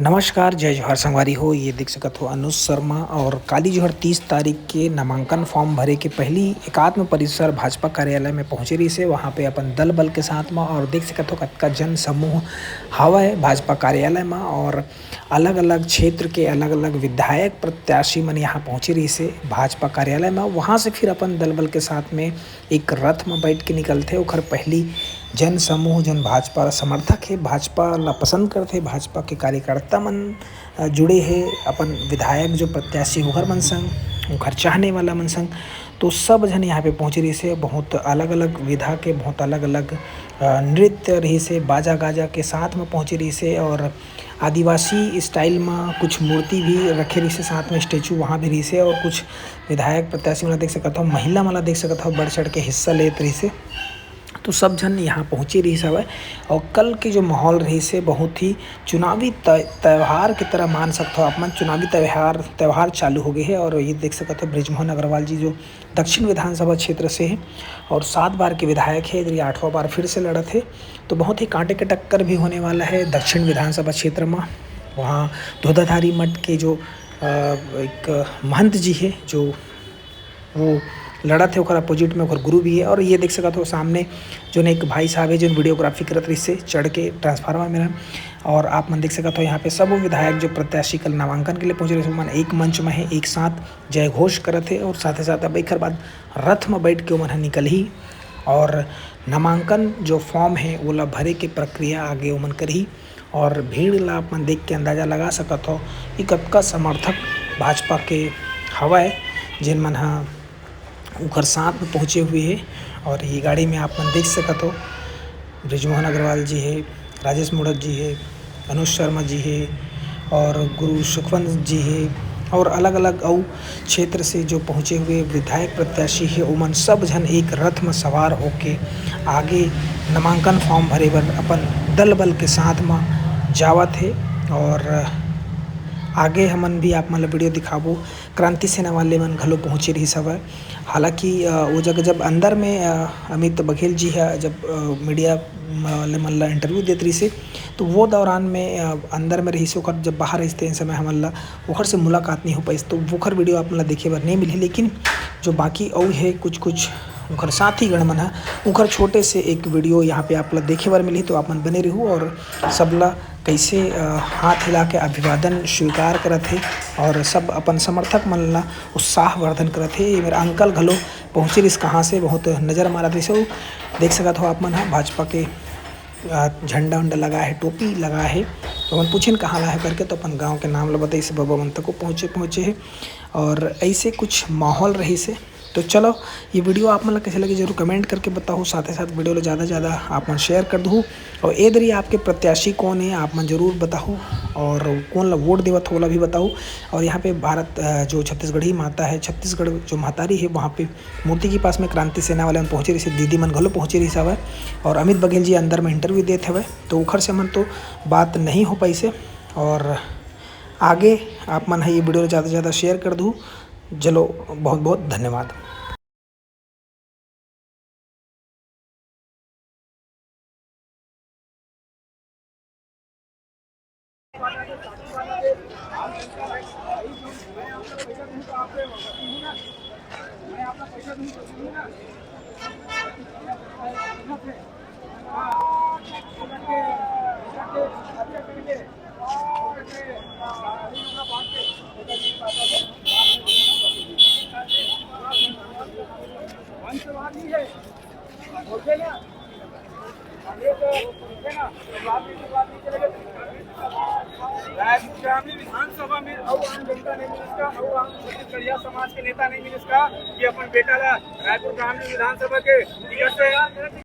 नमस्कार, जय जोहार संगवारी हो। ये देख सकत हो अनुज शर्मा और काली जोहर 30 तारीख के नामांकन फॉर्म भरे के पहली एकात्म परिसर भाजपा कार्यालय में पहुंचे रही से वहाँ पे अपन दल बल के साथ में और देख सकत हो कतका जन समूह हवय भाजपा कार्यालय में और अलग अलग क्षेत्र के अलग अलग विधायक प्रत्याशी मन यहाँ पहुंचे रही से भाजपा कार्यालय में। वहाँ से फिर अपन दल बल के साथ में एक रथ में बैठ के निकलते ओखर पहली जन समूह जन भाजपा समर्थक है, भाजपा ला पसंद करते, भाजपा के कार्यकर्ता मन जुड़े है अपन विधायक जो प्रत्याशी ओखर मन संग ओखर चाहने वाला मन संग। तो सब जन यहाँ पे पहुँचे रही से बहुत अलग अलग विधा के बहुत अलग अलग नृत्य रही से बाजा गाजा के साथ में पहुँचे रही से और आदिवासी स्टाइल में कुछ मूर्ति भी रखे रही से साथ में स्टेचू वहाँ भी रही से और कुछ विधायक प्रत्याशी मन देख सकत हो, महिला मन देख सकत हो बढ़ चढ़ के हिस्सा लेत रही से। तो सब जन यहाँ पहुँचे रही सब है और कल के जो माहौल रही से बहुत ही चुनावी त्यौहार की तरह मान सकते हो आप मन। चुनावी त्यौहार चालू हो गए है और ये देख सकते हो बृजमोहन अग्रवाल जी जो दक्षिण विधानसभा क्षेत्र से है और 7 बार के विधायक है, इधर 8वां बार फिर से लड़त है। तो बहुत ही कांटे के टक्कर भी होने वाला है दक्षिण विधानसभा क्षेत्र में। वहाँ धोधाधारी मठ के जो एक महंत जी है जो वो लड़त है ओकर अपोजिट में ओकर गुरु भी है। और ये देख सकते हो सामने जो एक भाई साहब है जो वीडियोग्राफी करत रही से चढ़ के ट्रांसफार्मर में। और आप मन देख सकते हो यहाँ पे सब विधायक जो प्रत्याशी कल नामांकन के लिए पहुंचे रहे मन एक मंच में है, एक साथ जय घोष करत है और साथ ही साथ अब एक बाद रथ में बैठ के ओमन निकल ही और नामांकन जो फॉर्म है वो ला भरे के प्रक्रिया आगे ओमन करही। और भीड़ ला आप मन देख के अंदाजा लगा सकत हो कि कतका समर्थक भाजपा के हवा है जिन मन ओकर साथ में पहुँचे हुए है। और ये गाड़ी में आप मन देख सकत हो बृजमोहन अग्रवाल जी है, राजेश मूढ़त जी है, अनुज शर्मा जी है और गुरु सुखवंत जी है और अलग अलग और क्षेत्र से जो पहुँचे हुए विधायक प्रत्याशी है ओमन सब जन एक रथ में सवार होके आगे नामांकन फॉर्म भरे बर अपन दल बल के साथ में जावत है। और आगे हमन भी आप मन ला वीडियो दिखाबो क्रांति सेना वाले मन घलो पहुँचे रही सब। हालांकि वो जगह जब अंदर में अमित बघेल जी है जब मीडिया वाले मन ला इंटरव्यू देत रही से तो वो दौरान में अंदर में रही से ओकर जब बाहर रही इस समय हमन ला ओखर से मुलाकात नहीं हो पाई तो ओखर वीडियो आप मन ला देखे बर नहीं मिली। लेकिन जो बाकी और है कुछ ओखर साथी गण मन है ओखर छोटे से एक वीडियो यहाँ पे आप ला देखे बर मिली। तो आप मन बने रहू और सबला कैसे हाथ हिला के अभिवादन स्वीकार करत है और सब अपन समर्थक मन ला उत्साहवर्धन करत है। मेरा अंकल घलो पहुँचे रही कहाँ से बहुत नज़र मारत रही से देख सकत हो आप मन भाजपा के झंडा उंडा लगा है, टोपी लगा है। तो अपन पूछें कहाँ ला है करके तो अपन गांव के नाम ला बताई से बाबा मन तक को पहुँचे है और ऐसे कुछ माहौल रही से। तो चलो ये वीडियो आप मन ला कैसे लगी जरूर कमेंट करके बताओ, साथ ही साथ वीडियो ला ज़्यादा से ज़्यादा आप मन शेयर कर दो और ए दरी आपके प्रत्याशी कौन है आप मन जरूर बताओ और कौन ला वोट देवत होला भी बताओ। और यहाँ पे भारत जो छत्तीसगढ़ी माता है, छत्तीसगढ़ जो महतारी है वहाँ पे मूर्ति के पास में क्रांति सेना वाले मन पहुँचे रही दीदी मन घलो पहुँचे रही सब और अमित बघेल जी अंदर में इंटरव्यू देते हुए तो उखर से मन तो बात नहीं हो पाई से। और आगे आप मन है ये वीडियो ज़्यादा से ज़्यादा शेयर कर दूँ। चलो बहुत बहुत धन्यवाद। ग्रामीण विधानसभा में और आम जनता नहीं मिल इसका और आम छत्तीसगढ़िया समाज के नेता नहीं मिल इसका ये अपन बेटा ला रायपुर ग्रामीण विधानसभा के टिकट से